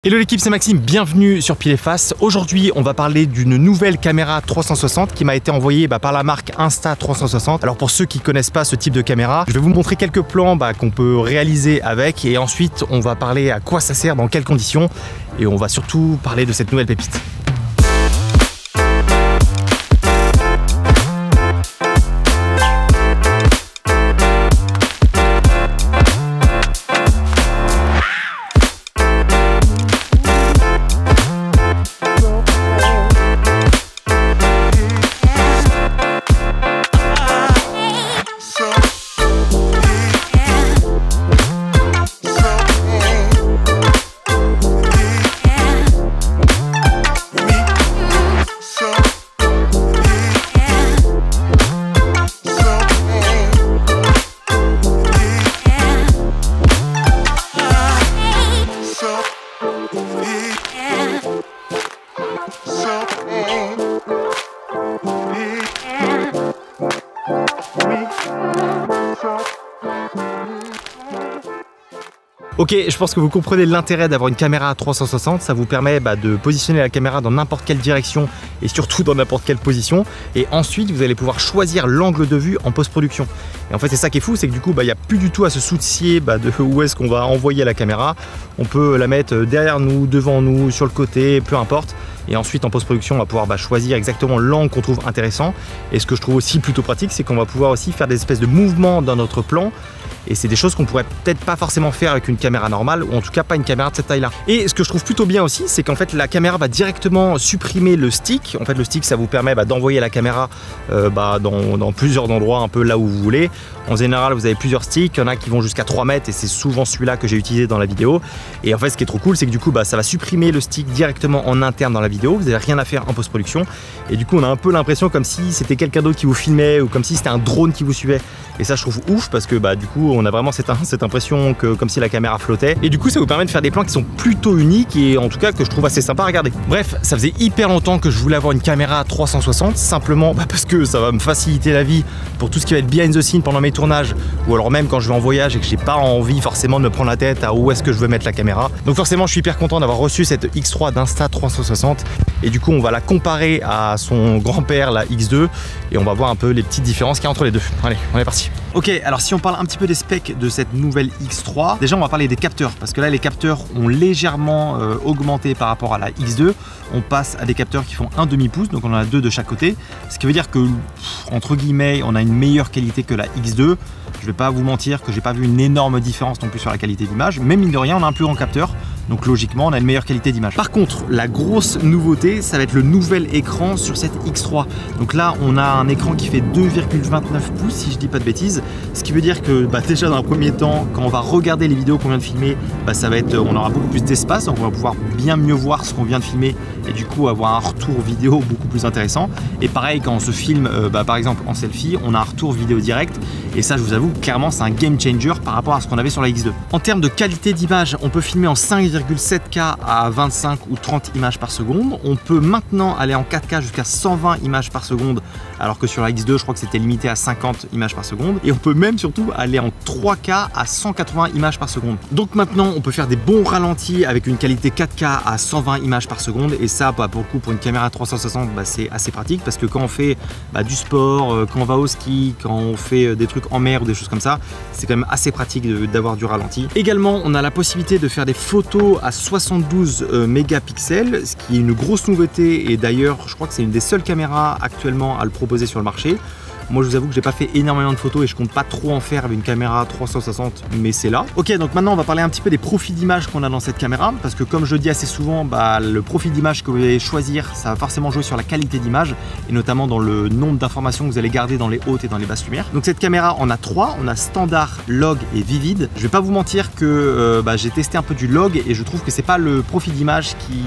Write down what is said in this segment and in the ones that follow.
Hello l'équipe, c'est Maxime, bienvenue sur Pile et Face. Aujourd'hui, on va parler d'une nouvelle caméra 360 qui m'a été envoyée par la marque Insta360. Alors pour ceux qui connaissent pas ce type de caméra, je vais vous montrer quelques plans qu'on peut réaliser avec et ensuite on va parler à quoi ça sert, dans quelles conditions et on va surtout parler de cette nouvelle pépite. Ok, je pense que vous comprenez l'intérêt d'avoir une caméra à 360, ça vous permet de positionner la caméra dans n'importe quelle direction et surtout dans n'importe quelle position. Et ensuite, vous allez pouvoir choisir l'angle de vue en post-production. Et en fait, c'est ça qui est fou, c'est que du coup, il n'y a plus du tout à se soucier de où est-ce qu'on va envoyer la caméra. On peut la mettre derrière nous, devant nous, sur le côté, peu importe. Et ensuite, en post-production, on va pouvoir choisir exactement l'angle qu'on trouve intéressant. Et ce que je trouve aussi plutôt pratique, c'est qu'on va pouvoir aussi faire des espèces de mouvements dans notre plan. Et c'est des choses qu'on pourrait peut-être pas forcément faire avec une caméra normale, ou en tout cas pas une caméra de cette taille-là. Et ce que je trouve plutôt bien aussi, c'est qu'en fait la caméra va directement supprimer le stick. En fait, le stick, ça vous permet d'envoyer la caméra dans plusieurs endroits, un peu là où vous voulez. En général, vous avez plusieurs sticks, il y en a qui vont jusqu'à 3 mètres et c'est souvent celui-là que j'ai utilisé dans la vidéo. Et en fait, ce qui est trop cool, c'est que du coup, ça va supprimer le stick directement en interne dans la vidéo. Vous n'avez rien à faire en post-production. Et du coup, on a un peu l'impression comme si c'était quelqu'un d'autre qui vous filmait ou comme si c'était un drone qui vous suivait. Et ça, je trouve ouf parce que du coup, on a vraiment cette impression que comme si la caméra flottait. Et du coup, ça vous permet de faire des plans qui sont plutôt uniques et en tout cas que je trouve assez sympa à regarder. Bref, ça faisait hyper longtemps que je voulais avoir une caméra 360, simplement parce que ça va me faciliter la vie pour tout ce qui va être behind the scene pendant mes tournages ou alors même quand je vais en voyage et que j'ai pas envie forcément de me prendre la tête à où est-ce que je veux mettre la caméra. Donc forcément, je suis hyper content d'avoir reçu cette X3 d'Insta360 et du coup, on va la comparer à son grand-père, la X2, et on va voir un peu les petites différences qu'il y a entre les deux. Allez, on est parti. Ok, alors si on parle un petit peu des specs de cette nouvelle X3, déjà on va parler des capteurs, parce que là les capteurs ont légèrement augmenté par rapport à la X2. On passe à des capteurs qui font un demi-pouce, donc on en a 2 de chaque côté, ce qui veut dire que, entre guillemets, on a une meilleure qualité que la X2. Je vais pas vous mentir que j'ai pas vu une énorme différence non plus sur la qualité d'image, mais mine de rien on a un plus grand capteur, donc logiquement on a une meilleure qualité d'image. Par contre, la grosse nouveauté, ça va être le nouvel écran sur cette X3. Donc là on a un écran qui fait 2,29 pouces si je dis pas de bêtises, ce qui veut dire que déjà dans un premier temps, quand on va regarder les vidéos qu'on vient de filmer, ça va être, on aura beaucoup plus d'espace, donc on va pouvoir bien mieux voir ce qu'on vient de filmer et du coup avoir un retour vidéo beaucoup plus intéressant. Et pareil, quand on se filme par exemple en selfie, on a un retour vidéo direct et ça, je vous avoue, clairement c'est un game changer par rapport à ce qu'on avait sur la X2. En termes de qualité d'image, on peut filmer en 5,7K à 25 ou 30 images par seconde. On peut maintenant aller en 4K jusqu'à 120 images par seconde, alors que sur la X2 je crois que c'était limité à 50 images par seconde. Et on peut même surtout aller en 3K à 180 images par seconde. Donc maintenant on peut faire des bons ralentis avec une qualité 4K à 120 images par seconde, et ça pour le coup pour une caméra 360 c'est assez pratique, parce que quand on fait du sport, quand on va au ski, quand on fait des trucs en mer ou des choses comme ça, c'est quand même assez pratique d'avoir du ralenti. Également, on a la possibilité de faire des photos à 72 mégapixels, ce qui est une grosse nouveauté, et d'ailleurs je crois que c'est une des seules caméras actuellement à le proposer sur le marché. Moi je vous avoue que j'ai pas fait énormément de photos et je compte pas trop en faire avec une caméra 360, mais c'est là. Ok, donc maintenant on va parler un petit peu des profils d'image qu'on a dans cette caméra, parce que comme je le dis assez souvent, le profil d'image que vous allez choisir, ça va forcément jouer sur la qualité d'image et notamment dans le nombre d'informations que vous allez garder dans les hautes et dans les basses lumières. Donc cette caméra en a 3, on a standard, log et vivid. Je vais pas vous mentir que j'ai testé un peu du log et je trouve que c'est pas le profil d'image qui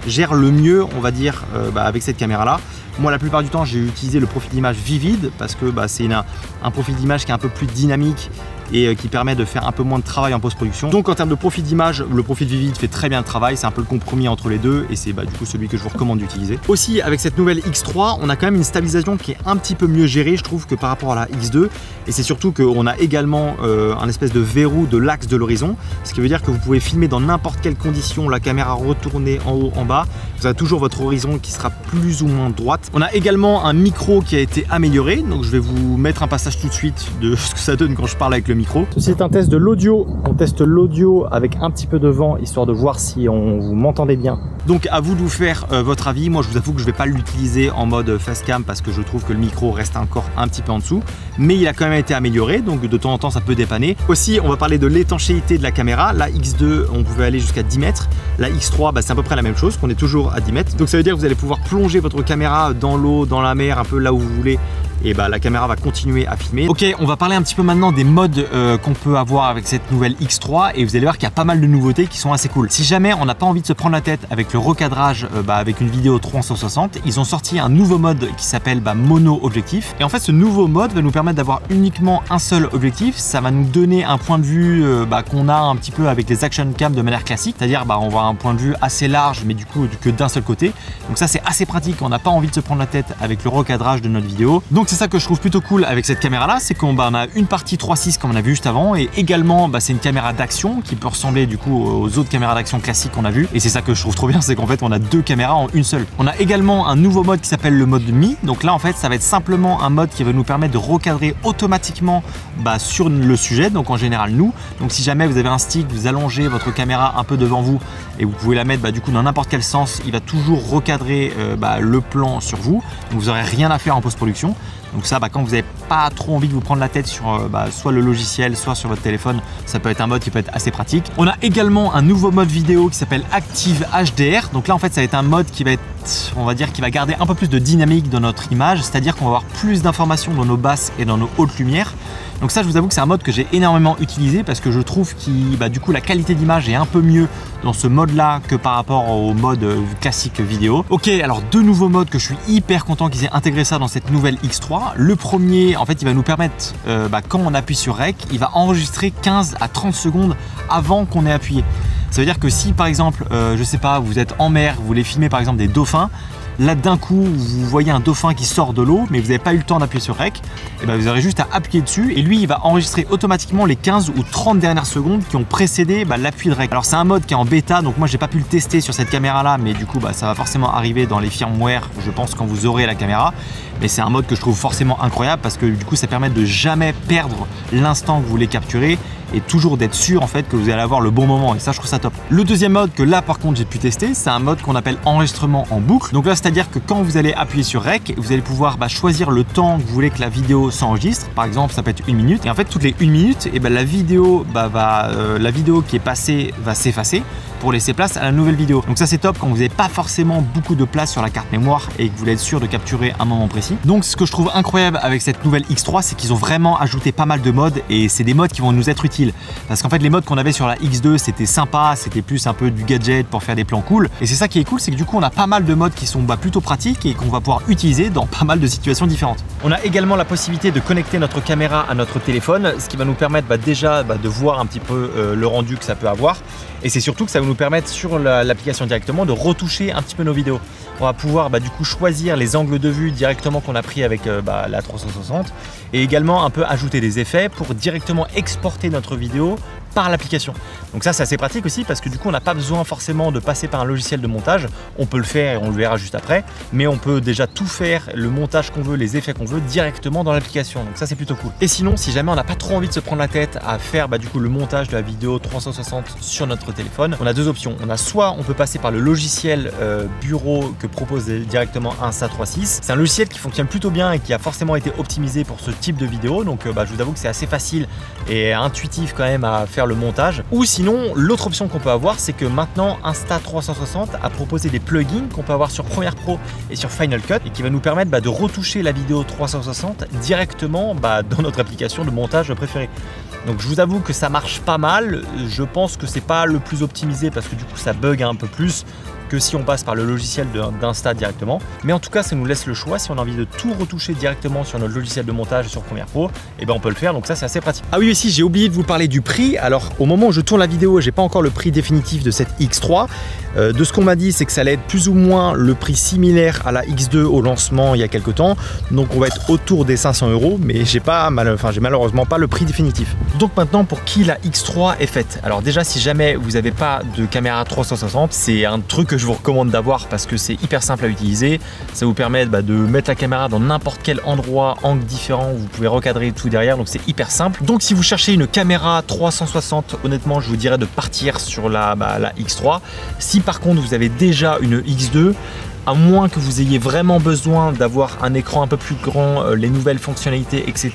gère le mieux, on va dire, avec cette caméra là. Moi la plupart du temps j'ai utilisé le profil d'image vivid parce que c'est un profil d'image qui est un peu plus dynamique et qui permet de faire un peu moins de travail en post-production. Donc en termes de profil d'image, le profil Vivid fait très bien le travail, c'est un peu le compromis entre les deux et c'est du coup celui que je vous recommande d'utiliser. Aussi avec cette nouvelle X3, on a quand même une stabilisation qui est un petit peu mieux gérée je trouve que par rapport à la X2 et c'est surtout qu'on a également un espèce de verrou de l'axe de l'horizon, ce qui veut dire que vous pouvez filmer dans n'importe quelle condition, la caméra retournée en haut, en bas, vous avez toujours votre horizon qui sera plus ou moins droite. On a également un micro qui a été amélioré, donc je vais vous mettre un passage tout de suite de ce que ça donne quand je parle avec le micro. Ceci est un test de l'audio, on teste l'audio avec un petit peu de vent histoire de voir si vous m'entendez bien. Donc à vous de vous faire votre avis, moi je vous avoue que je ne vais pas l'utiliser en mode facecam parce que je trouve que le micro reste encore un petit peu en dessous, mais il a quand même été amélioré, donc de temps en temps ça peut dépanner. Aussi on va parler de l'étanchéité de la caméra, la X2 on pouvait aller jusqu'à 10 mètres, la X3 c'est à peu près la même chose, qu'on est toujours à 10 mètres, donc ça veut dire que vous allez pouvoir plonger votre caméra dans l'eau, dans la mer, un peu là où vous voulez, et la caméra va continuer à filmer. Ok, on va parler un petit peu maintenant des modes qu'on peut avoir avec cette nouvelle X3 et vous allez voir qu'il y a pas mal de nouveautés qui sont assez cool. Si jamais on n'a pas envie de se prendre la tête avec le recadrage avec une vidéo 360, ils ont sorti un nouveau mode qui s'appelle mono objectif et en fait ce nouveau mode va nous permettre d'avoir uniquement un seul objectif. Ça va nous donner un point de vue qu'on a un petit peu avec les action cam de manière classique, c'est-à-dire on voit un point de vue assez large mais du coup que d'un seul côté, donc ça c'est assez pratique, on n'a pas envie de se prendre la tête avec le recadrage de notre vidéo. Donc c'est ça que je trouve plutôt cool avec cette caméra là, c'est qu'on a une partie 3.6 comme on a vu juste avant et également c'est une caméra d'action qui peut ressembler du coup aux autres caméras d'action classiques qu'on a vu et c'est ça que je trouve trop bien, c'est qu'en fait on a deux caméras en une seule. On a également un nouveau mode qui s'appelle le mode Mi, donc là en fait ça va être simplement un mode qui va nous permettre de recadrer automatiquement sur le sujet, donc en général nous, donc si jamais vous avez un stick, vous allongez votre caméra un peu devant vous et vous pouvez la mettre du coup dans n'importe quel sens, il va toujours recadrer le plan sur vous, donc vous n'aurez rien à faire en post-production. Donc ça, quand vous n'avez pas trop envie de vous prendre la tête sur soit le logiciel, soit sur votre téléphone, ça peut être un mode qui peut être assez pratique. On a également un nouveau mode vidéo qui s'appelle Active HDR. Donc là, en fait, ça va être un mode qui va être, on va dire, qui va garder un peu plus de dynamique dans notre image, c'est-à-dire qu'on va avoir plus d'informations dans nos basses et dans nos hautes lumières. Donc ça, je vous avoue que c'est un mode que j'ai énormément utilisé parce que je trouve que du coup la qualité d'image est un peu mieux dans ce mode là que par rapport au mode classique vidéo. Ok, alors deux nouveaux modes que je suis hyper content qu'ils aient intégré ça dans cette nouvelle X3. Le premier, en fait, il va nous permettre, quand on appuie sur Rec, il va enregistrer 15 à 30 secondes avant qu'on ait appuyé. Ça veut dire que si par exemple, je sais pas, vous êtes en mer, vous voulez filmer par exemple des dauphins, là d'un coup vous voyez un dauphin qui sort de l'eau mais vous n'avez pas eu le temps d'appuyer sur Rec, et vous aurez juste à appuyer dessus et lui il va enregistrer automatiquement les 15 ou 30 dernières secondes qui ont précédé l'appui de Rec. Alors c'est un mode qui est en bêta, donc moi j'ai pas pu le tester sur cette caméra là, mais du coup ça va forcément arriver dans les firmware je pense quand vous aurez la caméra, mais c'est un mode que je trouve forcément incroyable parce que du coup ça permet de jamais perdre l'instant que vous voulez capturer et toujours d'être sûr en fait que vous allez avoir le bon moment, et ça je trouve ça top. Le deuxième mode que là par contre j'ai pu tester, c'est un mode qu'on appelle enregistrement en boucle. Donc là c'est à dire que quand vous allez appuyer sur Rec, vous allez pouvoir choisir le temps que vous voulez que la vidéo s'enregistre. Par exemple ça peut être 1 minute et en fait toutes les 1 minute la vidéo la vidéo qui est passée va s'effacer pour laisser place à la nouvelle vidéo. Donc ça c'est top quand vous n'avez pas forcément beaucoup de place sur la carte mémoire et que vous voulez être sûr de capturer un moment précis. Donc ce que je trouve incroyable avec cette nouvelle X3, c'est qu'ils ont vraiment ajouté pas mal de modes et c'est des modes qui vont nous être utiles. Parce qu'en fait les modes qu'on avait sur la X2 c'était sympa, c'était plus un peu du gadget pour faire des plans cool. Et c'est ça qui est cool, c'est que du coup on a pas mal de modes qui sont plutôt pratiques et qu'on va pouvoir utiliser dans pas mal de situations différentes. On a également la possibilité de connecter notre caméra à notre téléphone, ce qui va nous permettre déjà de voir un petit peu le rendu que ça peut avoir. Et c'est surtout que ça va nous permettre sur l'application directement de retoucher un petit peu nos vidéos. On va pouvoir du coup choisir les angles de vue directement qu'on a pris avec la 360 et également un peu ajouter des effets pour directement exporter notre vidéo par l'application. Donc ça c'est assez pratique aussi parce que du coup on n'a pas besoin forcément de passer par un logiciel de montage. On peut le faire et on le verra juste après, mais on peut déjà tout faire, le montage qu'on veut, les effets qu'on veut directement dans l'application. Donc ça c'est plutôt cool. Et sinon si jamais on n'a pas trop envie de se prendre la tête à faire du coup le montage de la vidéo 360 sur notre téléphone, on a deux options. On a soit on peut passer par le logiciel bureau que propose directement Insta36. C'est un logiciel qui fonctionne plutôt bien et qui a forcément été optimisé pour ce type de vidéo. Donc je vous avoue que c'est assez facile et intuitif quand même à faire le montage. Ou sinon l'autre option qu'on peut avoir, c'est que maintenant Insta360 a proposé des plugins qu'on peut avoir sur Premiere Pro et sur Final Cut et qui va nous permettre de retoucher la vidéo 360 directement dans notre application de montage préférée. Donc je vous avoue que ça marche pas mal. Je pense que c'est pas le plus optimisé parce que du coup ça bug un peu plus. que si on passe par le logiciel d'Insta directement. Mais en tout cas, ça nous laisse le choix. Si on a envie de tout retoucher directement sur notre logiciel de montage sur Premiere Pro, et ben on peut le faire. Donc ça, c'est assez pratique. Ah oui, aussi, j'ai oublié de vous parler du prix. Alors, au moment où je tourne la vidéo, j'ai pas encore le prix définitif de cette X3. De ce qu'on m'a dit, c'est que ça allait être plus ou moins le prix similaire à la X2 au lancement il y a quelques temps. Donc on va être autour des 500 €, mais j'ai malheureusement pas le prix définitif. Donc maintenant, pour qui la X3 est faite? Alors déjà, si jamais vous n'avez pas de caméra 360, c'est un truc que je vous recommande d'avoir parce que c'est hyper simple à utiliser. Ça vous permet de mettre la caméra dans n'importe quel endroit, angle différent, vous pouvez recadrer tout derrière, donc c'est hyper simple. Donc si vous cherchez une caméra 360, honnêtement, je vous dirais de partir sur la X3. Si par contre vous avez déjà une X2, à moins que vous ayez vraiment besoin d'avoir un écran un peu plus grand, les nouvelles fonctionnalités, etc.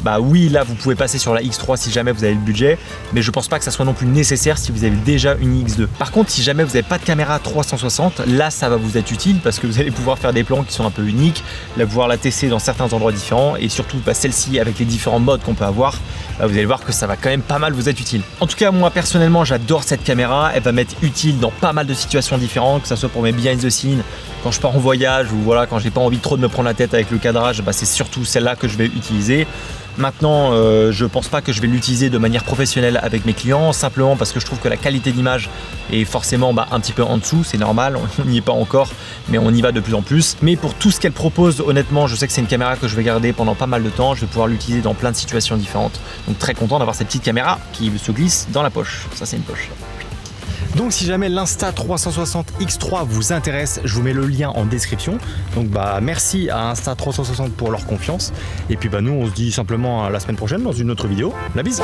Bah oui, là vous pouvez passer sur la X3 si jamais vous avez le budget, mais je pense pas que ça soit non plus nécessaire si vous avez déjà une X2. Par contre, si jamais vous n'avez pas de caméra 360, là ça va vous être utile parce que vous allez pouvoir faire des plans qui sont un peu uniques, pouvoir la tester dans certains endroits différents et surtout celle-ci avec les différents modes qu'on peut avoir, vous allez voir que ça va quand même pas mal vous être utile. En tout cas, moi personnellement, j'adore cette caméra, elle va m'être utile dans pas mal de situations différentes, que ce soit pour mes behind the scenes, quand je pars en voyage ou voilà, quand j'ai pas envie trop de me prendre la tête avec le cadrage, c'est surtout celle-là que je vais utiliser. Maintenant, je pense pas que je vais l'utiliser de manière professionnelle avec mes clients, simplement parce que je trouve que la qualité d'image est forcément un petit peu en dessous, c'est normal, on n'y est pas encore, mais on y va de plus en plus. Mais pour tout ce qu'elle propose, honnêtement, je sais que c'est une caméra que je vais garder pendant pas mal de temps, je vais pouvoir l'utiliser dans plein de situations différentes. Donc très content d'avoir cette petite caméra qui se glisse dans la poche. Ça, c'est une poche. Donc si jamais l'Insta360 X3 vous intéresse, je vous mets le lien en description. Donc merci à Insta360 pour leur confiance. Et puis nous on se dit simplement à la semaine prochaine dans une autre vidéo. La bise!